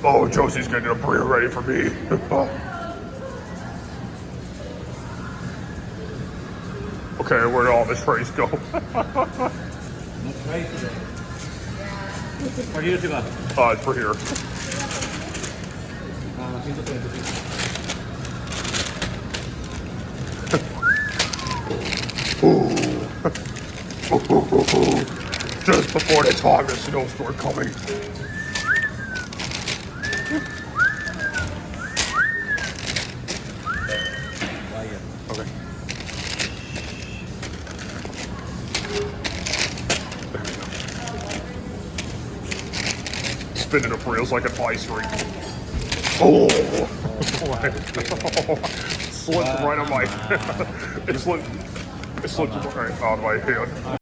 Oh, Josie's getting a burrito ready for me. Okay, where did all the trays go? No tray today. Where do you go? It's for here. 135. Just before the time the snowstorm coming. Okay. Spinning up reels like an ice rink. Oh! Slipped right on my. It slipped right out of my hand.